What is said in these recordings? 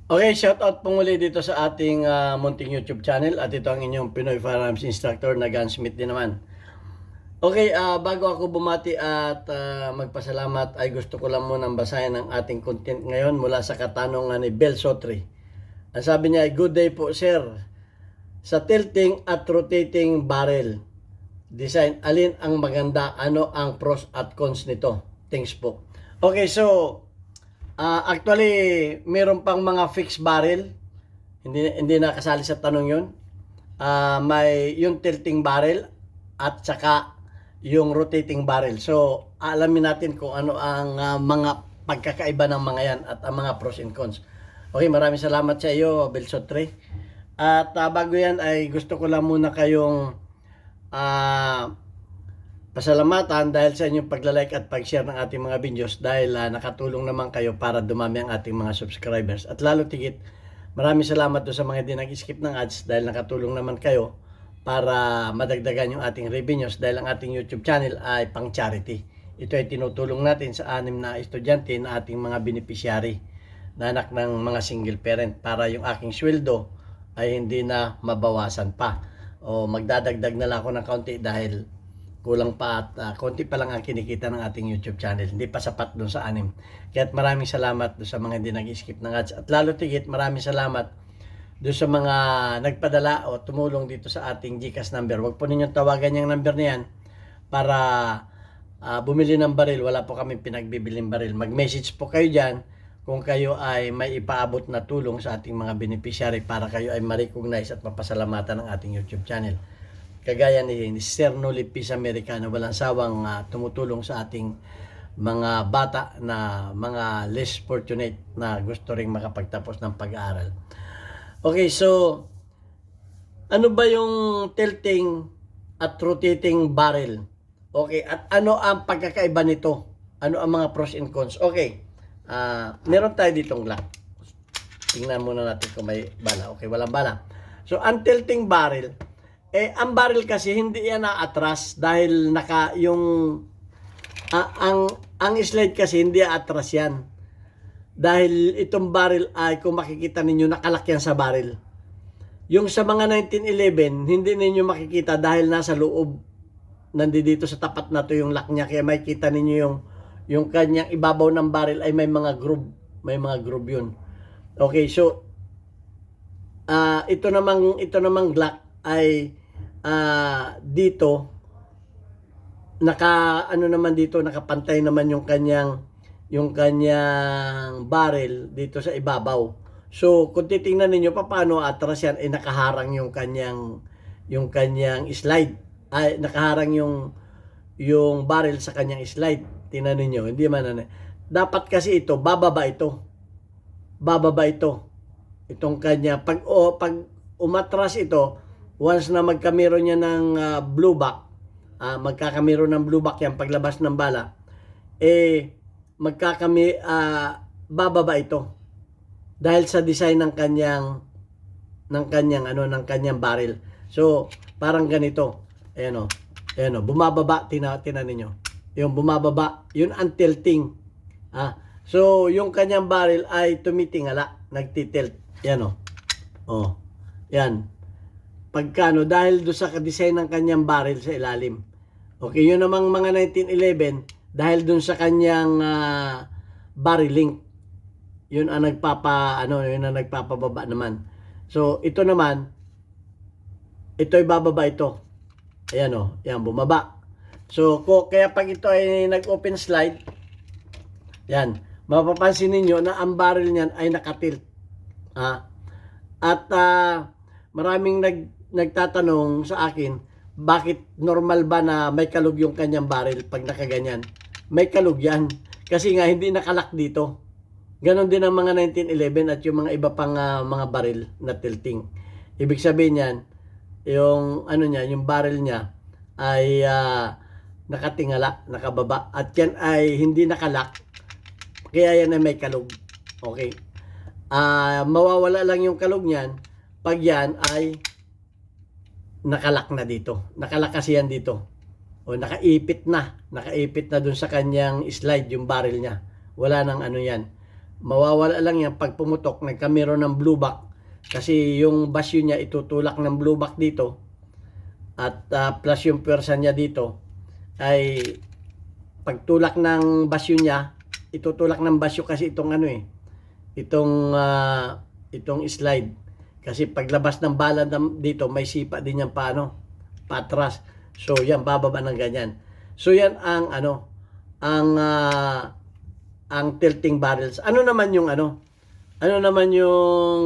Okay, shoutout po muli dito sa ating munting YouTube channel at ito ang inyong Pinoy Firearms Instructor na Gunsmith din naman. Okay, bago ako bumati at magpasalamat ay gusto ko lang munang basahin ang ating content ngayon mula sa katanungan ni Bel Sotri. Ang sabi niya ay, "Good day po sir. Sa tilting at rotating barrel design, alin ang maganda? Ano ang pros at cons nito? Thanks po." Okay, so actually, meron pang mga fixed barrel. Hindi nakasali sa tanong yun. May yung tilting barrel at saka yung rotating barrel. So, alamin natin kung ano ang mga pagkakaiba ng mga yan at ang mga pros and cons. Okay, maraming salamat sa iyo, Belsotre. At bago yan ay gusto ko lang muna kayong pasalamatan dahil sa inyong pagla-like at pag-share ng ating mga videos dahil nakatulong naman kayo para dumami ang ating mga subscribers. At lalo tigit, maraming salamat doon sa mga hindi nag-skip ng ads dahil nakatulong naman kayo para madagdagan yung ating revenues dahil ang ating YouTube channel ay pang charity. Ito ay tinutulong natin sa 6 na estudyante na ating mga beneficiary na anak ng mga single parent para yung aking sweldo ay hindi na mabawasan pa o magdadagdag na lang ako ng kaunti dahil kulang pa at konti pa lang ang kinikita ng ating YouTube channel. Hindi pa sapat doon sa 6. Kaya't maraming salamat doon sa mga hindi nag-skip ng ads. At lalo tigit, maraming salamat doon sa mga nagpadala o tumulong dito sa ating GCash number. Huwag po ninyong tawagan yung number na yan para bumili ng baril. Wala po kami pinagbibiling baril. Mag-message po kayo dyan kung kayo ay may ipaabot na tulong sa ating mga beneficiary para kayo ay ma-recognize at mapasalamatan ng ating YouTube channel. Kagaya ni Sir Noli Peace America na walang sawang tumutulong sa ating mga bata na mga less fortunate na gusto ring makapagtapos ng pag-aaral. Okay, so ano ba yung tilting at rotating barrel? Okay, at ano ang pagkakaiba nito? Ano ang mga pros and cons? Okay, meron tayo ditong Glock. Tingnan muna natin kung may bala. Okay, walang bala. So, ang tilting barrel, ang barrel kasi hindi yan naatras dahil ang slide kasi hindi atras yan. Dahil itong barrel ay kung makikita ninyo nakalak yan sa barrel. Yung sa mga 1911 hindi ninyo makikita dahil nasa loob. Nandito sa tapat na to yung lock niya kaya makikita ninyo yung kanyang ibabaw ng barrel ay may mga groove. May mga groove yun. Okay, so ito namang Glock ay dito nakapantay naman yung kanyang barrel dito sa ibabaw. So kung titingnan niyo paano atras yan ay nakaharang yung kanyang slide. Ay nakaharang yung barrel sa kanyang slide. Tingnan niyo, hindi man dapat kasi ito bababa ito. Itong kanya pag umatras ito, once na magkamero niya ng blue back, magkakamero ng blue back yan paglabas ng bala, bababa ito dahil sa design ng kanyang barrel. So parang ganito, ayan o, bumababa, tinan niyo, yung bumababa, yun ang tilting. So yung kanyang barrel ay tumitingala, nagtitilt, yan o, yan. Pagkano dahil do sa design ng kanyang barrel sa ilalim. Okay, yun namang mga 1911 dahil dun sa kanyang barrel link. Yun ang nagpapababa naman. So ito naman, ito ay bababa ito. Ayan o, yan bumaba. So kaya pag ito ay nag-open slide, yan, mapapansin niyo na ang barrel niyan ay nakatilt. At maraming nagtatanong sa akin, bakit normal ba na may kalug yung kanyang barrel pag nakaganyan? May kalug yan. Kasi nga hindi nakalak dito. Ganon din ang mga 1911 at yung mga iba pang mga barrel na tilting. Ibig sabihin yan, yung barrel niya ay nakatingala, nakababa. At yan ay hindi nakalak. Kaya yan ay may kalug. Okay. Mawawala lang yung kalug niyan pag yan ay nakalak na dito. Nakalak kasi yan dito. O nakaipit na dun sa kanyang slide yung barrel niya. Wala nang yan. Mawawala lang yan pag pumutok, nagkamero ng blue back. Kasi yung basyo niya itutulak ng blue back dito. At plus yung pwersa niya dito ay pagtulak ng basyo niya, itutulak ng basyo kasi itong ano itong slide. Kasi paglabas ng bala dito, may sipa din yan patras. So yan, bababa ng ganyan. So yan ang ang tilting barrels. Ano naman yung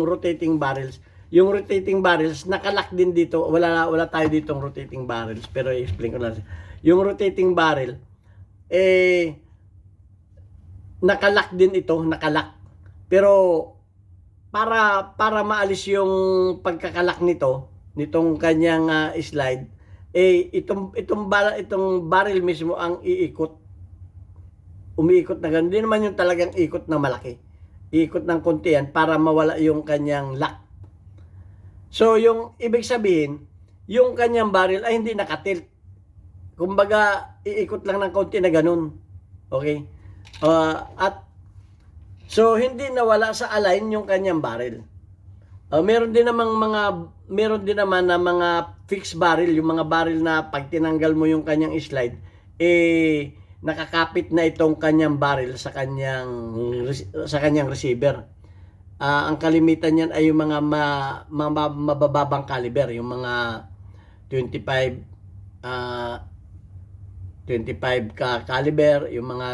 rotating barrels? Yung rotating barrels, nakalock din dito. Wala tayo ditong rotating barrels, pero i-explain ko lang. Yung rotating barrel, nakalock din ito, nakalock. Pero para maalis yung pagkakalak nitong kanyang slide, itong barrel mismo ang umiikot na ganun. Hindi naman yung talagang ikot na malaki. Iikot ng konti yan para mawala yung kanyang lock. So, yung ibig sabihin, yung kanyang barrel ay hindi nakatilt. Kumbaga, iikot lang ng konti na ganun. Okay? So, hindi nawala sa align yung kanyang barrel. Meron din naman na mga fixed barrel, yung mga barrel na pag tinanggal mo yung kanyang slide, nakakapit na itong kanyang barrel sa kanyang receiver. Ang kalimitan niyan ay yung mga mabababang caliber, yung mga 25 ka caliber, yung mga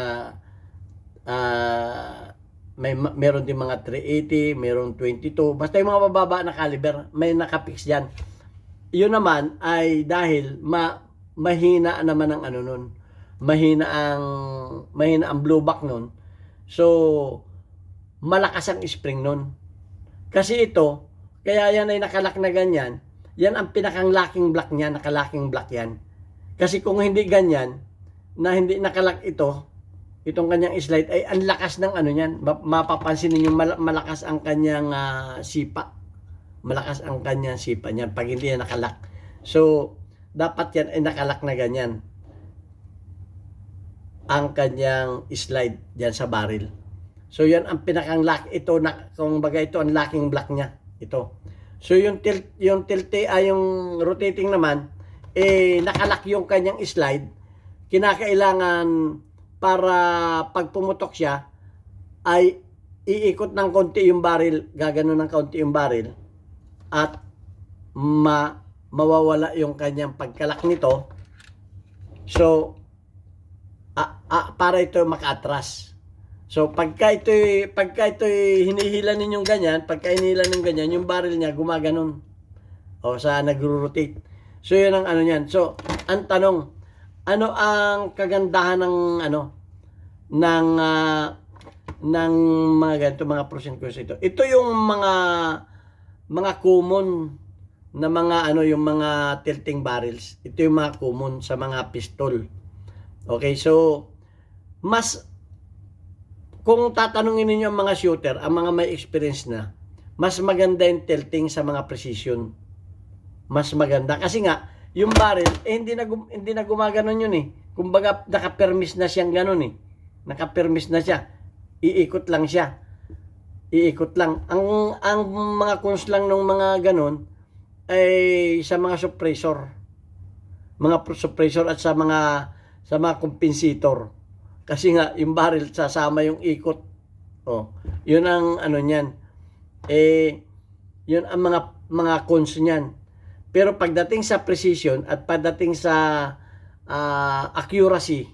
meron din mga 380, meron 22, basta yung mga mababa na caliber, may nakapix diyan. Yun naman ay dahil mahina naman ang nun. Mahina ang blue back nun. So, malakas ang spring nun. Kasi ito, kaya yan ay nakalak na ganyan, yan ang pinakang locking block niya, nakalocking block yan. Kasi kung hindi ganyan, na hindi nakalak itong kanyang slide, ay ang lakas ng niyan. Mapapansin ninyo malakas ang kanyang sipa. Malakas ang kanyang sipa niyan pag hindi yan nakalak. So, dapat yan ay nakalak na ganyan ang kanyang slide diyan sa barrel. So yan ang pinakang lock kung baga ito ang locking block niya ito. So yung rotating naman nakalak yung kanyang slide. Kinakailangan para pag pumutok siya ay iikot ng konti yung barrel, gaganon ng konti yung barrel at mawawala yung kanyang pagkalak nito. So para ito makaatras. So pagka ito hinihila ninyong ganyan, yung barrel niya gumaganon. Sa nagro-rotate. So yun ang niyan. So ang tanong, ano ang kagandahan ng mga ganito, mga pros and cons ito? Ito yung mga common na yung mga tilting barrels. Ito yung mga common sa mga pistol. Okay, so kung tatanungin niyo ang mga shooter, ang mga may experience na, mas maganda yung tilting sa mga precision. Mas maganda kasi nga yung barrel hindi na gumaganon yun Kumbaga naka-permis na siyang ganun Naka-permis na siya. Iikot lang siya. Iikot lang. Ang mga cons lang ng mga ganun ay sa mga suppressor. Mga suppressor at sa mga compensator. Kasi nga yung barrel sasama yung ikot. Yun ang niyan. Yun ang mga cons niyan. Pero pagdating sa precision at pagdating sa accuracy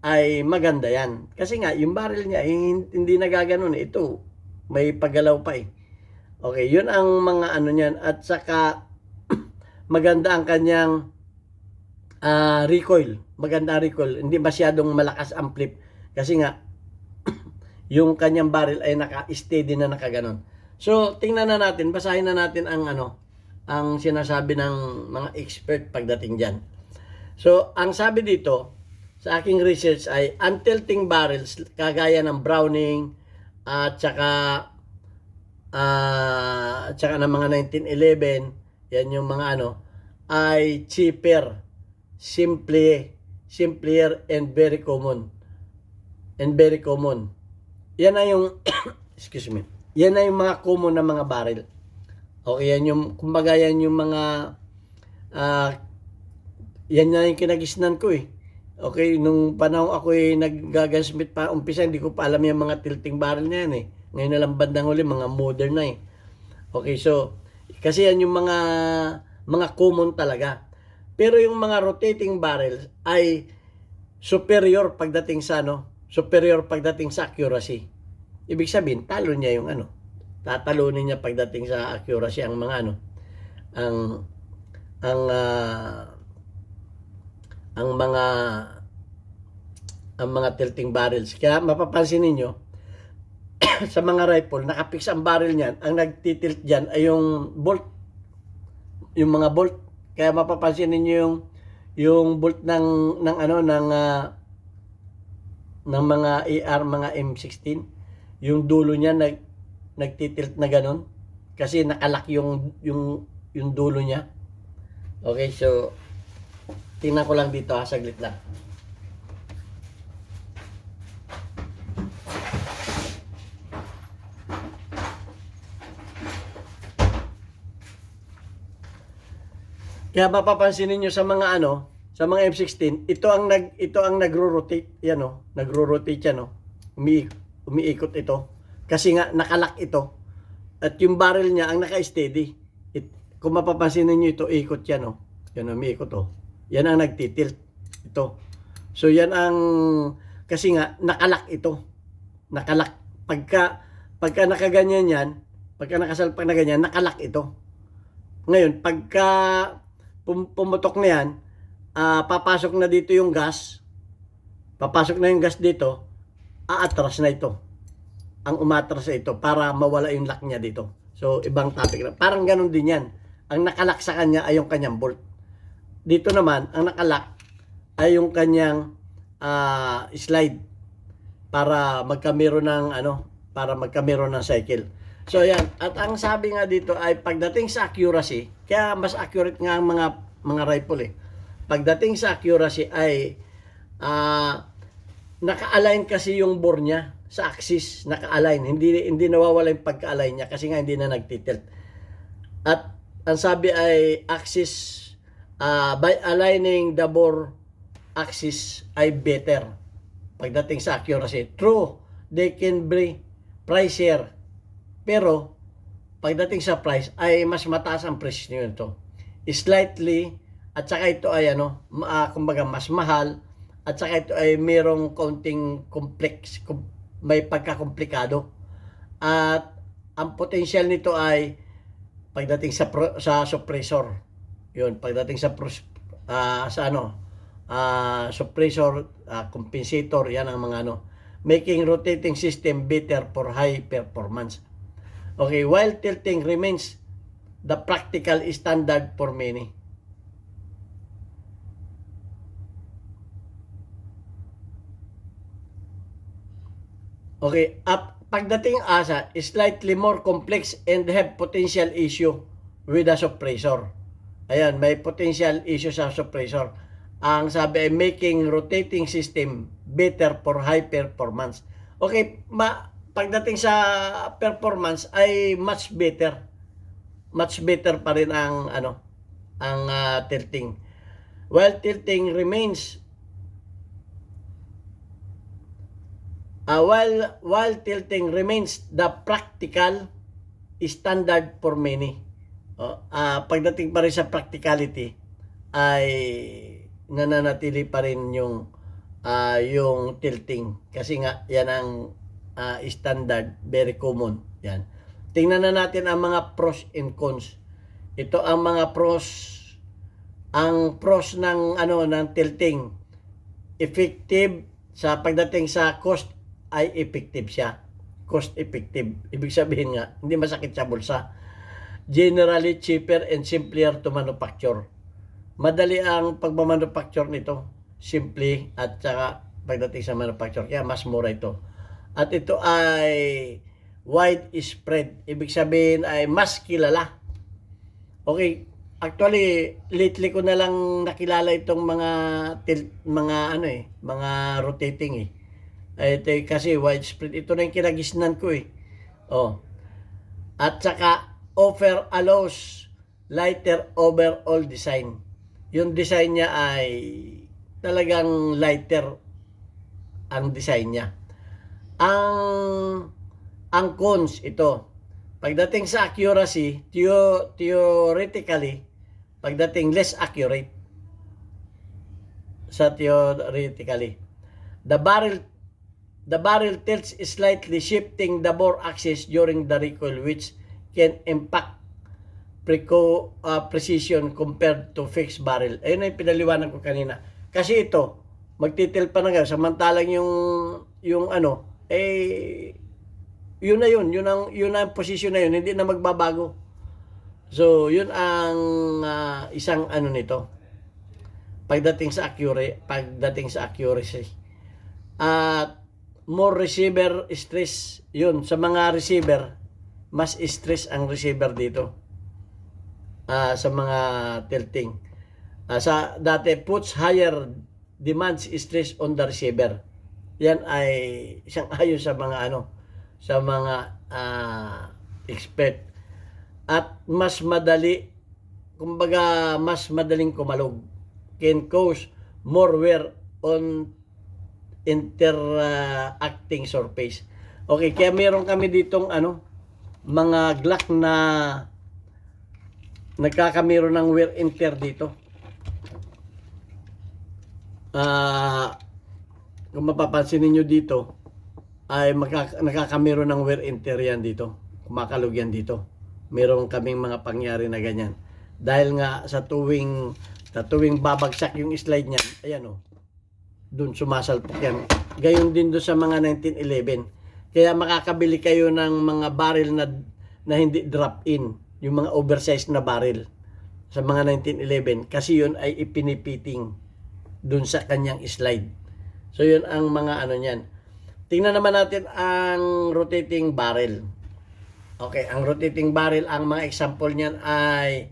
ay maganda yan. Kasi nga yung barrel niya hindi nagaganon ito. May paggalaw pa Okay, yun ang mga niyan at saka maganda ang kanyang recoil. Maganda recoil. Hindi masyadong malakas ang flip. Kasi nga, yung kanyang barrel ay naka-steady na nakaganon. So, tingnan na natin, basahin na natin ang sinasabi ng mga expert pagdating dyan. So, ang sabi dito, sa aking research ay, ang tilting barrels, kagaya ng Browning, at saka ng mga 1911, yan yung mga ay cheaper, simpler and very common. Yan na yung excuse me. Yan na yung mga common na mga barrel. Okay, yan yung, kumbaga yan yung mga, yan na yung kinagisnan ko eh. Okay, nung panahon ako nag-gunsmith pa, umpisa, hindi ko pa alam yung mga tilting barrel na yan eh. Ngayon na lang bandang huli, mga modern na eh. Okay, so, kasi yan yung mga common talaga. Pero yung mga rotating barrels ay superior pagdating sa superior pagdating sa accuracy. Ibig sabihin, talo niya yung tatalunin niya pagdating sa accuracy ang mga ang ang ang mga tilting barrels. Kaya mapapansin niyo sa mga rifle, nakapix ang barrel niyan, ang nagtitilt diyan ay yung bolt, yung mga bolt. Kaya mapapansin niyo yung bolt ng mga AR, mga M16, yung dulo niya nagtitilt na ganon kasi nakalak yung dulo niya. Okay, so tingnan ko lang dito saglit lang. Kaya mapapansin niyo sa mga sa mga M16, ito ang nagro-rotate, yan nagro-rotate yan umiikot ito kasi nga nakalak ito. At yung barrel niya ang naka-steady. Kung mapapansin niyo ito, ikot yan yan umiikot Yan ang nagtitilt ito. So yan ang kasi nga nakalak ito. Nakalak pagka nakaganyan yan, pagka nakasalpak na ganyan, nakalak ito. Ngayon, pagka pumutok na yan, papasok na dito yung gas. Papasok na yung gas dito, aatras na ito. Ang umatras na ito para mawala yung lock niya dito. So, ibang topic na. Parang ganun din yan. Ang nakalak sa kanya ay yung kanyang bolt. Dito naman, ang nakalak ay yung kanyang slide para magkamero ng ng cycle. So yan, at ang sabi nga dito ay pagdating sa accuracy, kaya mas accurate nga ang mga rifle Pagdating sa accuracy ay naka-align kasi yung bore niya sa axis, naka-align. Hindi nawawala yung pagka-align niya kasi nga hindi na nagtitilt. At ang sabi ay axis by aligning the bore axis ay better pagdating sa accuracy. True, they can be pricier. Pero pagdating sa price ay mas mataas ang presyo nito. Slightly, at saka ito ay kumbaga mas mahal, at saka ito ay merong konting complex, may pagkakomplikado. At ang potential nito ay pagdating sa suppressor. Yun, pagdating sa suppressor, compensator, yan ang mga making rotating system better for high performance. Okay, while tilting remains the practical standard for many. Okay, pagdating asa is slightly more complex and have potential issue with the suppressor. Ayan, may potential issue sa suppressor. Ang sabi ay making rotating system better for high performance. Okay, pagdating sa performance ay much better. Much better pa rin ang tilting. While tilting remains while tilting remains the practical standard for many. Pagdating pa rin sa practicality ay nananatili pa rin yung tilting kasi nga yan ang standard, very common yan. Tingnan na natin ang mga pros and cons. Ito ang mga pros. Ang pros ng tilting, effective sa pagdating sa cost ay effective siya. Cost effective. Ibig sabihin nga, hindi masakit sa bulsa. Generally cheaper and simpler to manufacture. Madali ang pagmamanufacture nito. Simple at saka pagdating sa manufacture. Kaya mas mura ito. At ito ay widespread. Ibig sabihin ay mas kilala. Okay, actually lately ko na lang nakilala itong mga rotating Ito kasi widespread. Ito na yung kinagisnan ko Oh. At saka offer allows lighter overall design. Yung design niya ay talagang lighter ang design niya. Ang cons ito. Pagdating sa accuracy, theoretically, pagdating less accurate sa theoretically. The barrel tilts slightly, shifting the bore axis during the recoil, which can impact precision compared to fixed barrel. Ayun ang pinaliwanag ko kanina. Kasi ito, magtitil pa na nga, samantalang yung ano, yun na yun ang position na yun, hindi na magbabago. So, yun ang isang ano nito. Pagdating sa accuracy. At more receiver stress, yun, sa mga receiver, mas stress ang receiver dito. Sa mga tilting. Sa dati, puts higher demands stress on the receiver. Yan ay isang ayon sa mga sa mga expert. At mas madali, kumbaga mas madaling kumalog. Can cause more wear on interacting surface. Okay, kaya meron kami ditong mga Glock na nagkakamero ng wear and tear dito. Kung mapapansin niyo dito ay nakakamero ng wear and tear yan dito. Kumakalog yan dito. Meron kaming mga pangyari na ganyan. Dahil nga sa tuwing babagsak yung slide niyan, ayan doon sumasalpok yan. Gayon din doon sa mga 1911. Kaya makakabili kayo ng mga barrel na hindi drop in, yung mga oversized na barrel sa mga 1911 kasi yun ay ipinipiting doon sa kanyang slide. So yun ang mga niyan. Tingnan naman natin ang rotating barrel. Okay, ang rotating barrel, ang mga example niyan ay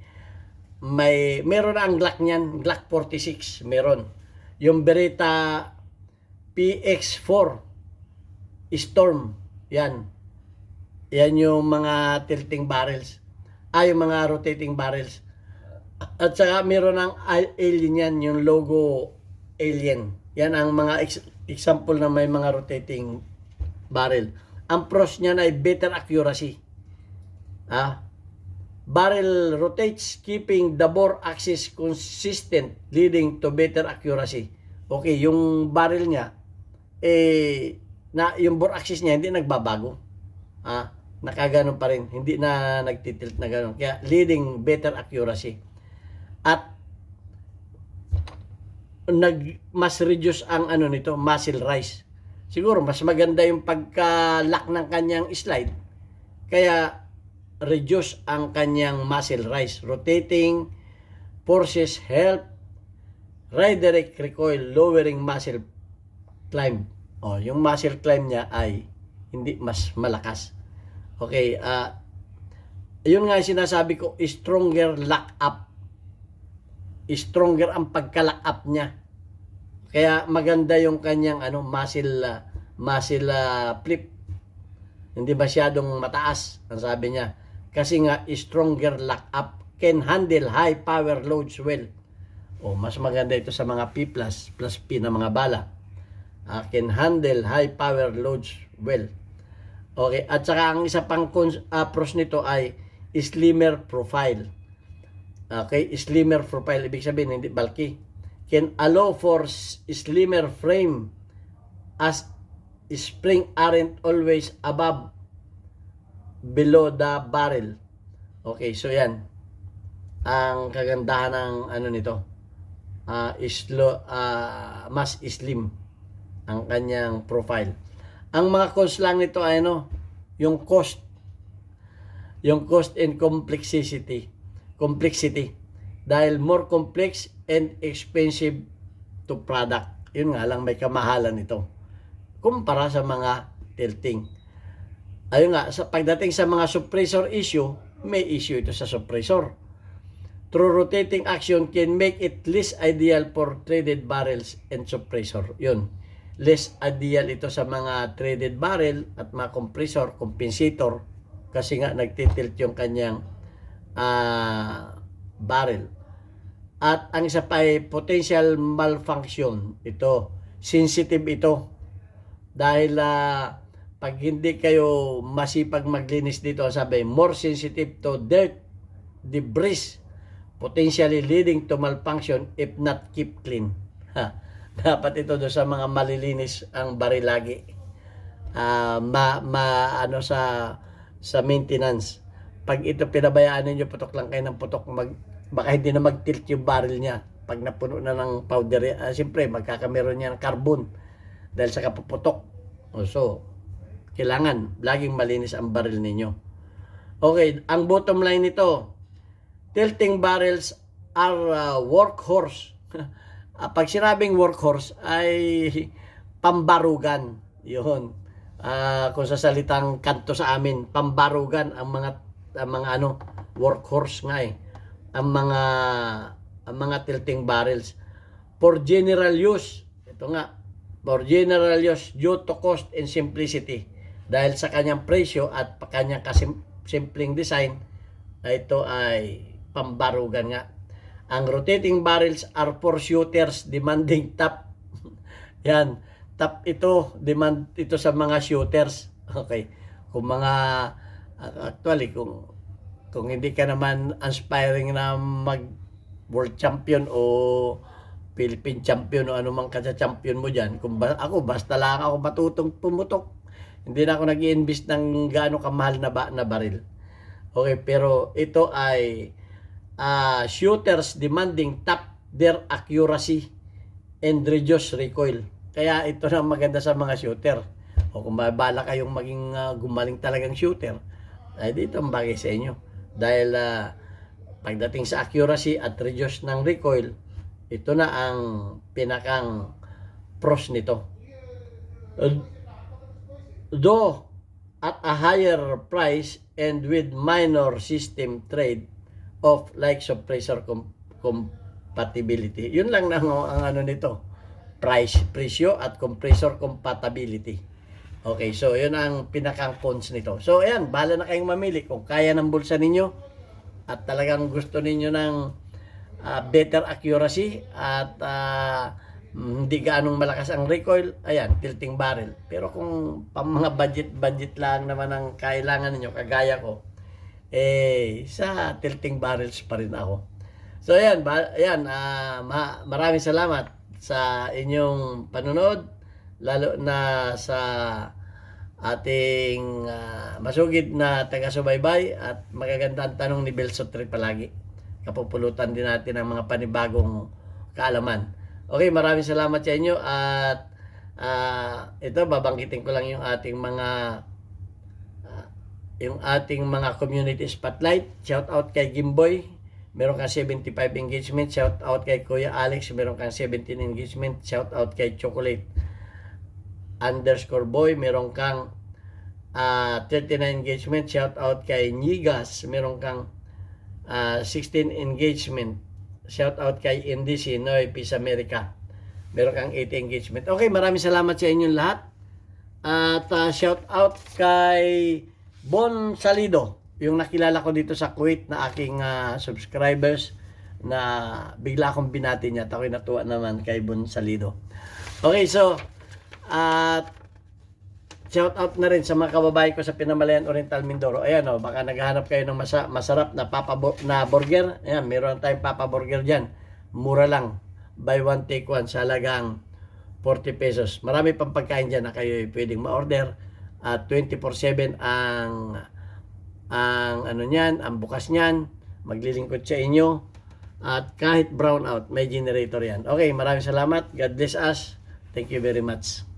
meron na ang Glock niyan, Glock 46, meron. Yung Beretta PX4 Storm, yan. Yan yung mga tilting barrels. Yung mga rotating barrels. At saka meron ng Alien yan, yung logo Alien. Yan ang mga example na may mga rotating barrel. Ang pros niyan ay better accuracy. Barrel rotates, keeping the bore axis consistent, leading to better accuracy. Okay, yung barrel niya, yung bore axis niya hindi nagbabago. Nakaganon pa rin, hindi na nagtitilt na ganon. Kaya leading better accuracy. At mas reduce ang nito, muzzle rise. Siguro mas maganda yung pagka-lock ng kanyang slide. Kaya reduce ang kanyang muzzle rise. Rotating forces help redirect recoil, lowering muzzle climb. Yung muzzle climb niya ay hindi mas malakas. Okay, yun nga yung sinasabi ko, stronger lock up. Stronger ang pagka-lock up niya. Kaya maganda yung kanyang muzzle flip. Hindi masyadong mataas, ang sabi niya. Kasi nga, stronger lock up can handle high power loads well. Mas maganda ito sa mga P+, plus P na mga bala. Can handle high power loads well. Okay, at saka ang isa pang pros nito ay slimmer profile. Okay, slimmer profile, ibig sabihin hindi bulky. Can allow for slimmer frame as spring aren't always below the barrel. Okay, so yan ang kagandahan ng nito. Mas slim ang kanyang profile. Ang mga cons lang nito ay yung cost and complexity. Dahil more complex and expensive to product. Yun nga lang, may kamahalan ito kumpara sa mga tilting. Ayun nga, pagdating sa mga suppressor issue, may issue ito sa suppressor. True rotating action can make it less ideal for threaded barrels and suppressor. Yun, less ideal ito sa mga threaded barrel at mga compressor, compensator kasi nga nagtitilt yung kanyang barrel. At ang isa pa ay potential malfunction. Ito, sensitive ito. Dahil pag hindi kayo masipag maglinis dito, sabi, more sensitive to dirt, debris, potentially leading to malfunction if not keep clean. Dapat ito do sa mga malilinis ang baril lagi. Ano sa maintenance. Pag ito pinabayaan niyo, putok lang kayo ng putok, baka hindi na mag-tilt yung barrel niya. Pag napuno na ng powder, siyempre magkakameron niya ng carbon dahil sa kapuputok. So, kailangan laging malinis ang barrel ninyo. Okay, ang bottom line nito, tilting barrels are workhorse. Pag sinabing workhorse ay pambarugan. Yun. Kung sa salitang kanto sa amin, pambarugan ang mga workhorse nga eh. Ang mga tilting barrels for general use. Ito nga, for general use due to cost and simplicity. Dahil sa kanyang presyo at kanyang simpleng design, ito ay pambarugan nga. Ang rotating barrels are for shooters demanding top. Yan, top ito, demand ito sa mga shooters. Okay. Kung mga actually kung hindi ka naman aspiring na mag world champion o Philippine champion o anumang champion mo dyan, ako basta lang ako matutong pumutok, hindi na ako nag-i-invest ng gaano kamahal na baril. Okay, pero ito ay shooters demanding top their accuracy and reduce recoil. Kaya ito na maganda sa mga shooter. O kung mabala kayong maging gumaling talagang shooter, ay dito ang bagay sa inyo. Dahil pagdating sa accuracy at reduce ng recoil, ito na ang pinakang pros nito. Though at a higher price and with minor system trade of like suppressor compatibility. Yun lang ang ano nito. Presyo at compressor compatibility. Okay, so yun ang pinakang cons nito. So ayan, bahala na kayong mamili kung kaya ng bulsa ninyo at talagang gusto ninyo ng better accuracy at hindi gaanong malakas ang recoil, ayan, tilting barrel. Pero kung pang mga budget lang naman ang kailangan niyo kagaya ko, sa tilting barrels pa rin ako. So ayan, maraming salamat sa inyong panunod, lalo na sa ating masugid na taga-subaybay at magagandang tanong ni Belsotri palagi. Kapupulutan din natin ang mga panibagong kaalaman. Okay, maraming salamat sa inyo at ito babanggitin ko lang yung ating mga community spotlight. Shout out kay Gimboy, meron kang 75 engagement. Shout out kay Kuya Alex, meron kang 17 engagement. Shout out kay Chocolate _boy, meron kang 39 engagement. Shout out kay Nigas, meron kang 16 engagement. Shout out kay NDC Noy Peace America, meron kang 80 engagement. Okay, maraming salamat sa inyong lahat. At shout out kay Bon Salido, yung nakilala ko dito sa Kuwait na aking subscribers, na bigla akong binati niya at ako'y natuwa naman kay Bon Salido. Okay, so shout out na rin sa mga kababayan ko sa Pinamalayan Oriental Mindoro. Ayan baka naghahanap kayo ng masarap na burger. Ayan, meron tayong Papa Burger dyan. Mura lang. Buy one take one sa halagang 40 pesos. Marami pang pagkain dyan na kayo pwedeng ma-order. At 24/7 ang bukas niyan. Maglilingkod sa inyo. At kahit brown out, may generator yan. Okay, maraming salamat. God bless us. Thank you very much.